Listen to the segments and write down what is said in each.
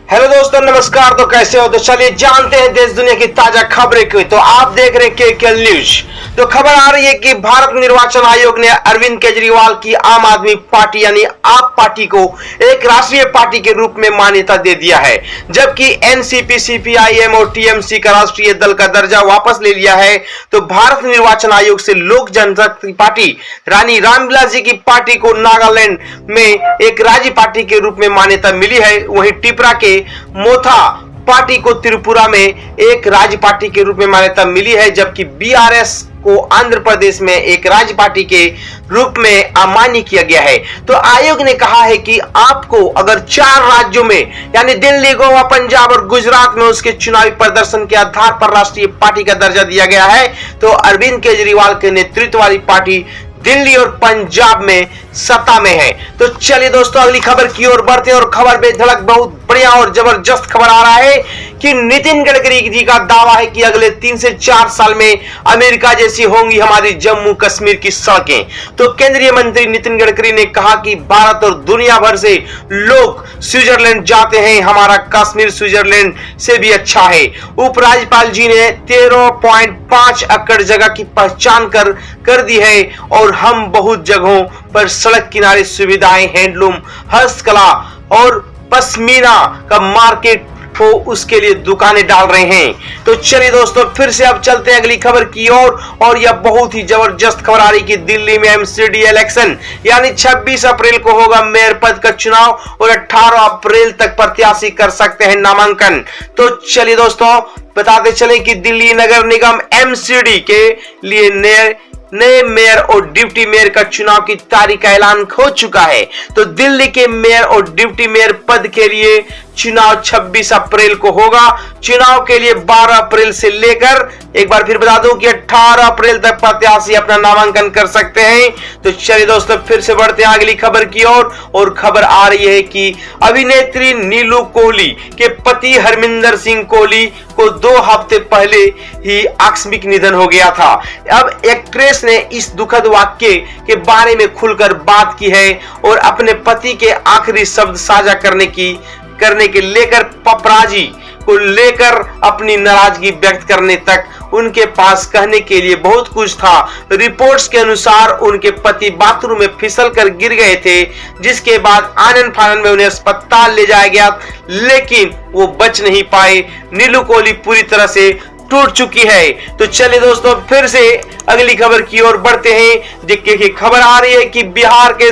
Hello दोस्तों, नमस्कार। तो कैसे हो? तो चलिए जानते हैं देश दुनिया की ताजा खबरें की। तो आप देख रहे हैं के न्यूज। तो खबर आ रही है कि भारत निर्वाचन आयोग ने अरविंद केजरीवाल की आम आदमी पार्टी यानी आप पार्टी को एक राष्ट्रीय पार्टी के रूप में मान्यता दे दिया है, जबकि एनसीपी, सीपीआईएम और टीएमसी का राष्ट्रीय दल का दर्जा वापस ले लिया है। तो भारत निर्वाचन आयोग से लोक जनशक्ति पार्टी रानी रामविलास जी की पार्टी को नागालैंड में एक राज्य पार्टी के रूप में मान्यता मिली है। वहीं टिपरा के मोथा पार्टी को त्रिपुरा में एक राज्य पार्टी के रूप में मान्यता मिली है, जबकि बीआरएस को आंध्र प्रदेश में एक राज्य पार्टी के रूप में अमान्य किया गया है। तो आयोग ने कहा है कि आपको अगर 4 राज्यों में यानी दिल्ली, गोवा, पंजाब और गुजरात में उसके चुनावी प्रदर्शन के आधार पर राष्ट्रीय पार्टी का दर्जा दिया गया है, तो अरविंद केजरीवाल के नेतृत्व वाली पार्टी दिल्ली और पंजाब में सत्ता में है। तो चलिए दोस्तों, अगली खबर की ओर बढ़ते हैं और खबर में धड़क बहुत बढ़िया और जबरदस्त खबर आ रहा है कि नितिन गडकरी जी का दावा है कि अगले 3 से 4 साल में अमेरिका जैसी होंगी हमारी जम्मू कश्मीर की सड़कें। तो केंद्रीय मंत्री नितिन गडकरी ने कहा कि भारत और दुनिया भर से लोग स्विट्जरलैंड जाते हैं, हमारा कश्मीर स्विट्जरलैंड से भी अच्छा है। उपराज्यपाल जी ने 13.5 एकड़ जगह की पहचान कर दी है और हम बहुत जगहों पर सड़क किनारे सुविधाएं, हैंडलूम, हस्तकला और पश्मीना का मार्केट हो उसके लिए दुकानें डाल रहे हैं। तो चलिए दोस्तों, फिर से अब चलते हैं अगली खबर की ओर और यह बहुत ही जबरदस्त खबर आ रही कि दिल्ली में एमसीडी इलेक्शन यानी 26 अप्रैल को होगा मेयर पद का चुनाव और 18 अप्रैल तक प्रत्याशी कर सकते हैं नामांकन। तो चलिए दोस्तों, बताते चले कि दिल्ली नगर निगम एमसीडी के लिए नए मेयर और डिप्टी मेयर का चुनाव की तारीख का ऐलान हो चुका है। तो दिल्ली के मेयर और डिप्टी मेयर पद के लिए चुनाव 26 अप्रैल को होगा। चुनाव के लिए 12 अप्रैल से लेकर एक बार फिर बता दूं कि 18 अप्रैल तक प्रत्याशी अपना नामांकन कर सकते हैं। तो चलिए दोस्तों, फिर से बढ़ते हैं अगली खबर की ओर और खबर आ रही है कि अभिनेत्री नीलू कोहली के पति हरमिंदर सिंह कोहली को 2 हफ्ते पहले ही आकस्मिक निधन हो गया था। अब एक्ट्रेस ने इस दुखद वाक्य के बारे में खुलकर बात की है और अपने पति के आखिरी शब्द साझा करने के लेकर पपराजी को लेकर अपनी नाराजगी व्यक्त करने तक उनके पास कहने के लिए बहुत कुछ था। रिपोर्ट्स के अनुसार उनके पति बाथरूम में फिसल कर गिर गए थे, जिसके बाद आनन फानन में उन्हें अस्पताल ले जाया गया, लेकिन वो बच नहीं पाए। नीलू कोहली पूरी तरह से टूट चुकी है। तो चलिए दोस्तों, फिर से अगली खबर की ओर बढ़ते हैं। देखिए, खबर आ रही है कि बिहार के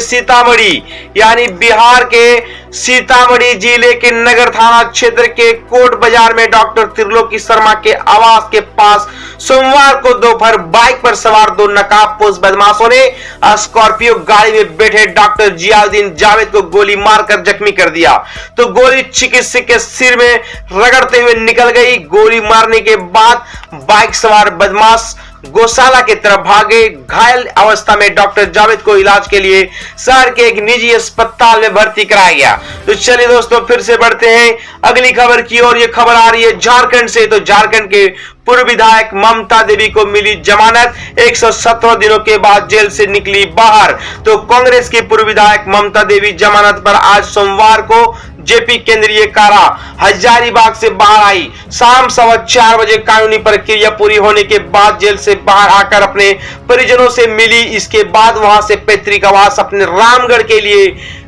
सीतामढ़ी जिले के नगर थाना क्षेत्र के कोट बाजार में डॉक्टर त्रिलोकी शर्मा के आवास के पास सोमवार को दोपहर बाइक पर सवार 2 नकाबपोश बदमाशों ने स्कॉर्पियो गाड़ी में बैठे डॉक्टर जियाउद्दीन जावेद को गोली मारकर जख्मी कर दिया। तो गोली चिकित्सक के सिर में रगड़ते हुए निकल गई। गोली मारने के बाद बाइक सवार बदमाश गौशाला की तरफ भागे। घायल अवस्था में डॉक्टर जावेद को इलाज के लिए शहर के एक निजी अस्पताल में भर्ती कराया गया। तो चलिए दोस्तों, फिर से बढ़ते हैं अगली खबर की ओर। यह खबर आ रही है झारखंड से। तो झारखंड के पूर्व विधायक ममता देवी को मिली जमानत, 117 दिनों के बाद जेल से निकली बाहर। तो कांग्रेस की पूर्व विधायक ममता देवी जमानत पर आज सोमवार को जेपी केंद्रीय कारा हजारीबाग से बाहर आई। शाम 4:15 बजे कानूनी प्रक्रिया पूरी होने के बाद जेल से बाहर आकर अपने परिजनों से मिली। इसके बाद वहां से पैतृक आवास अपने रामगढ़ के लिए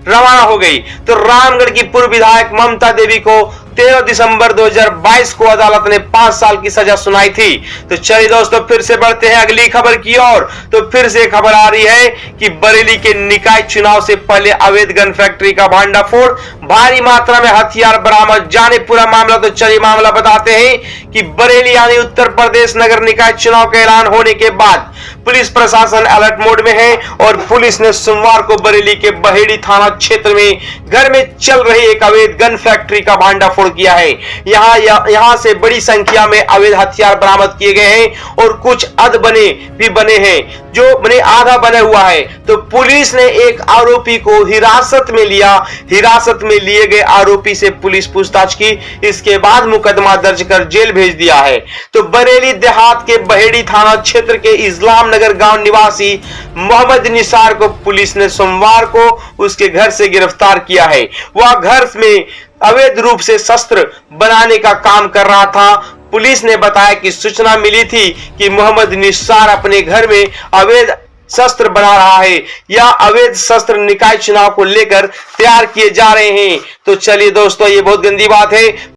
रवाना हो गई। तो रामगढ़ की पूर्व विधायक ममता देवी को 13 दिसंबर 2022 को अदालत ने 5 साल की सजा सुनाई थी। तो चलिए दोस्तों, फिर से बढ़ते हैं अगली खबर की ओर। तो फिर से खबर आ रही है कि बरेली के निकाय चुनाव से पहले अवैध गन फैक्ट्री का भांडाफोड़, भारी मात्रा में हथियार बरामद। जाने पूरा मामला। तो चलिए मामला बताते हैं कि बरेली यानी उत्तर प्रदेश नगर निकाय चुनाव का ऐलान होने के बाद पुलिस प्रशासन अलर्ट मोड में है और पुलिस ने सोमवार को बरेली के बहेड़ी थाना क्षेत्र में घर में चल रही एक अवैध गन फैक्ट्री का भांडाफोड़ किया है। यहां से बड़ी संख्या में अवैध हथियार बरामद किए गए हैं और कुछ अध बने भी बने हैं, जो बने आधा बना हुआ है। तो पुलिस ने एक आरोपी को हिरासत में लिया। हिरासत में लिए गए आरोपी से पुलिस पूछताछ की, इसके बाद मुकदमा दर्ज कर जेल भेज दिया है। तो बरेली देहात के बहेड़ी थाना क्षेत्र के इस्लाम नगर गांव निवासी मोहम्मद निसार को पुलिस ने सोमवार को उसके घर से गिरफ्तार किया है। वह घर में अवैध रूप से शस्त्र बनाने का काम कर रहा था। पुलिस ने बताया कि सूचना मिली थी कि मोहम्मद निसार अपने घर में अवैध शस्त्र बना रहा है। यह अवैध शस्त्र निकाय चुनाव को लेकर तैयार किए जा रहे हैं। तो चलिए दोस्तों, ये बहुत गंदी बात है।